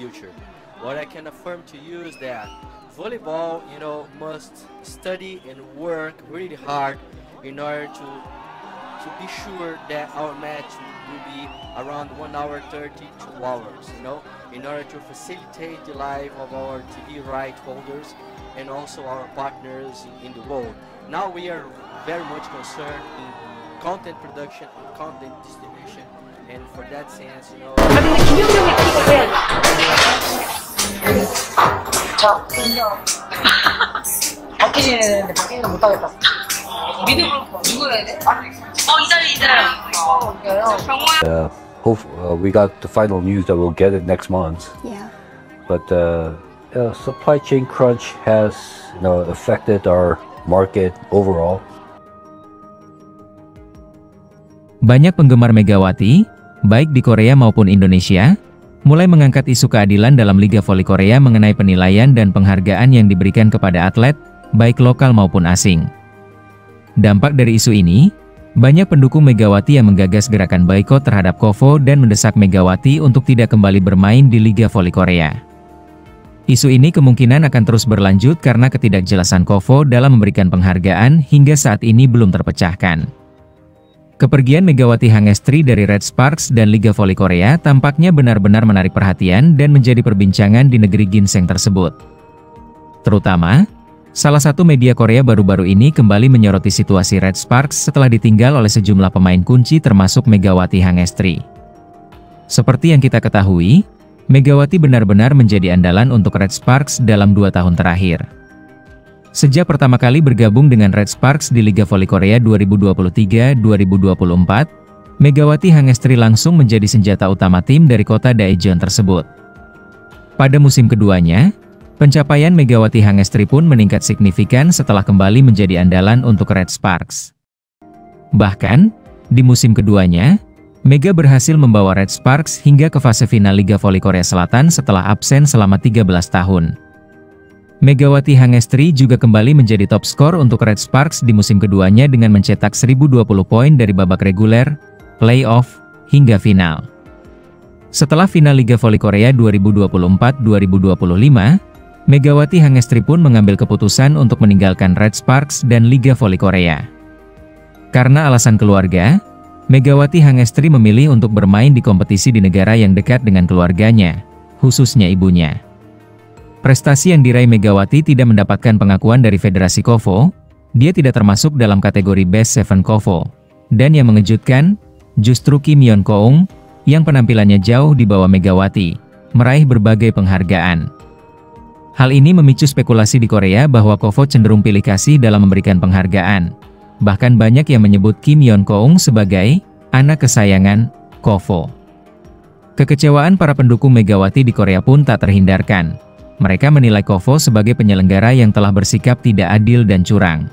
future. What I can affirm to you is that volleyball, must study and work really hard in order to be sure that our match will be around 1 hour 30 2 hours, in order to facilitate the life of our TV right holders and also our partners in the world. Now we are very much concerned in content production and content distribution, and for that sense, 바뀌는데 바뀌는 못하겠다. 믿음으로 누구 해야 돼? Hope we got the final news that we'll get it next month. Yeah. But supply chain crunch has affected our market overall. Banyak penggemar Megawati, baik di Korea maupun Indonesia, mulai mengangkat isu keadilan dalam Liga Voli Korea mengenai penilaian dan penghargaan yang diberikan kepada atlet, baik lokal maupun asing. Dampak dari isu ini, banyak pendukung Megawati yang menggagas gerakan boikot terhadap KOFO dan mendesak Megawati untuk tidak kembali bermain di Liga Voli Korea. Isu ini kemungkinan akan terus berlanjut karena ketidakjelasan KOFO dalam memberikan penghargaan hingga saat ini belum terpecahkan. Kepergian Megawati Hangestri dari Red Sparks dan Liga Voli Korea tampaknya benar-benar menarik perhatian dan menjadi perbincangan di negeri ginseng tersebut. Terutama, salah satu media Korea baru-baru ini kembali menyoroti situasi Red Sparks setelah ditinggal oleh sejumlah pemain kunci termasuk Megawati Hangestri. Seperti yang kita ketahui, Megawati benar-benar menjadi andalan untuk Red Sparks dalam 2 tahun terakhir. Sejak pertama kali bergabung dengan Red Sparks di Liga Voli Korea 2023-2024, Megawati Hangestri langsung menjadi senjata utama tim dari kota Daejeon tersebut. Pada musim keduanya, pencapaian Megawati Hangestri pun meningkat signifikan setelah kembali menjadi andalan untuk Red Sparks. Bahkan, di musim keduanya, Mega berhasil membawa Red Sparks hingga ke fase final Liga Voli Korea Selatan setelah absen selama 13 tahun. Megawati Hangestri juga kembali menjadi top skor untuk Red Sparks di musim keduanya dengan mencetak 1020 poin dari babak reguler, playoff, hingga final. Setelah final Liga Voli Korea 2024-2025, Megawati Hangestri pun mengambil keputusan untuk meninggalkan Red Sparks dan Liga Voli Korea. Karena alasan keluarga, Megawati Hangestri memilih untuk bermain di kompetisi di negara yang dekat dengan keluarganya, khususnya ibunya. Prestasi yang diraih Megawati tidak mendapatkan pengakuan dari Federasi KOFO, dia tidak termasuk dalam kategori Best Seven KOFO. Dan yang mengejutkan, justru Kim Yeon Keung, yang penampilannya jauh di bawah Megawati, meraih berbagai penghargaan. Hal ini memicu spekulasi di Korea bahwa KOFO cenderung pilih kasih dalam memberikan penghargaan. Bahkan banyak yang menyebut Kim Yeon Keung sebagai anak kesayangan KOFO. Kekecewaan para pendukung Megawati di Korea pun tak terhindarkan. Mereka menilai KOFO sebagai penyelenggara yang telah bersikap tidak adil dan curang.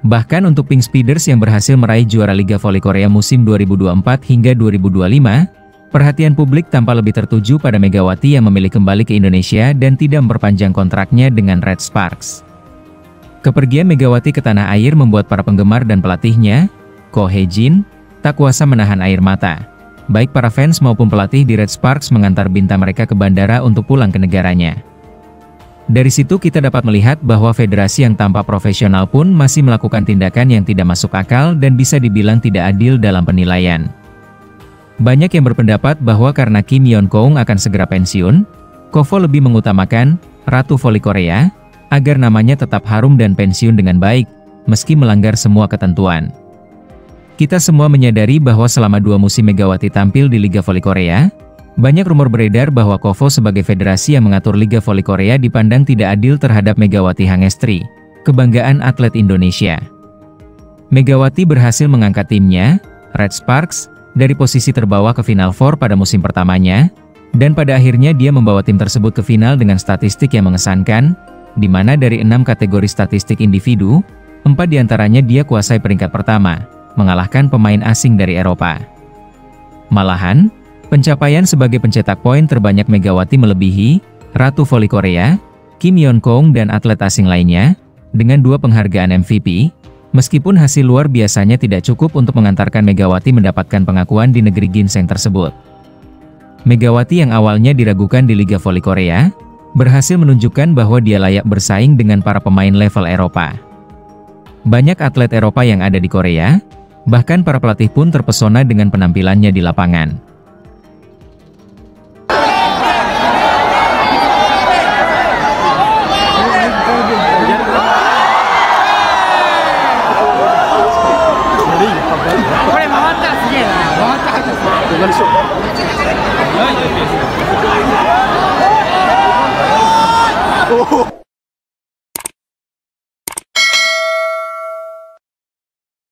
Bahkan untuk Pink Speeders yang berhasil meraih juara Liga Voli Korea musim 2024 hingga 2025, perhatian publik tampak lebih tertuju pada Megawati yang memilih kembali ke Indonesia dan tidak memperpanjang kontraknya dengan Red Sparks. Kepergian Megawati ke tanah air membuat para penggemar dan pelatihnya, Ko Hae-jin, tak kuasa menahan air mata. Baik para fans maupun pelatih di Red Sparks mengantar bintang mereka ke bandara untuk pulang ke negaranya. Dari situ kita dapat melihat bahwa federasi yang tampak profesional pun masih melakukan tindakan yang tidak masuk akal dan bisa dibilang tidak adil dalam penilaian. Banyak yang berpendapat bahwa karena Kim Yeon Keung akan segera pensiun, KOFO lebih mengutamakan Ratu Voli Korea, agar namanya tetap harum dan pensiun dengan baik, meski melanggar semua ketentuan. Kita semua menyadari bahwa selama 2 musim Megawati tampil di Liga Voli Korea, banyak rumor beredar bahwa KOFO sebagai federasi yang mengatur Liga Voli Korea dipandang tidak adil terhadap Megawati Hangestri, kebanggaan atlet Indonesia. Megawati berhasil mengangkat timnya, Red Sparks, dari posisi terbawah ke Final Four pada musim pertamanya, dan pada akhirnya dia membawa tim tersebut ke final dengan statistik yang mengesankan, di mana dari 6 kategori statistik individu, 4 diantaranya dia kuasai peringkat pertama, mengalahkan pemain asing dari Eropa. Malahan, pencapaian sebagai pencetak poin terbanyak Megawati melebihi Ratu Voli Korea, Kim Yeon Keung dan atlet asing lainnya, dengan 2 penghargaan MVP, meskipun hasil luar biasanya tidak cukup untuk mengantarkan Megawati mendapatkan pengakuan di negeri ginseng tersebut. Megawati yang awalnya diragukan di Liga Voli Korea, berhasil menunjukkan bahwa dia layak bersaing dengan para pemain level Eropa. Banyak atlet Eropa yang ada di Korea, bahkan para pelatih pun terpesona dengan penampilannya di lapangan.